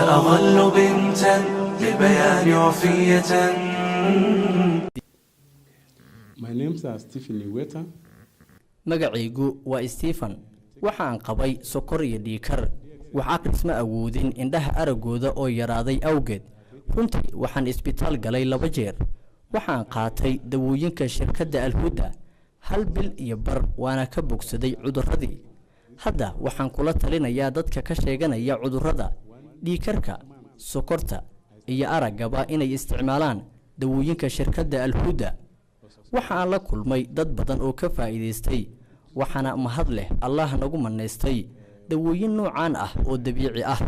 أظل بنتا للبيان وفية. My name is Stephen Iweta. magacaygu waa Stephen waxaan qabay sokor iyo dhiikar wax aqris ma awoodin indhaha aragooda oo yaraaday awgeed runtii waxaan isbitaal galay 2 jeer waxaan qaatay dawooyinka shirkadda Al-Huda hal bil iyo bar waana ka bogsaday cudurradii hadda waxaan kula talinayaa dadka ka sheeganaya cudurrada dhiikarka sokorta iyo aragaba inay isticmaalaan dawooyinka shirkadda Al-Huda waxaan la kulmay dad badan oo ka faa'iideystay waxana mahad leh Allah nagu maneystay dawooyin noocan ah oo dabiici ah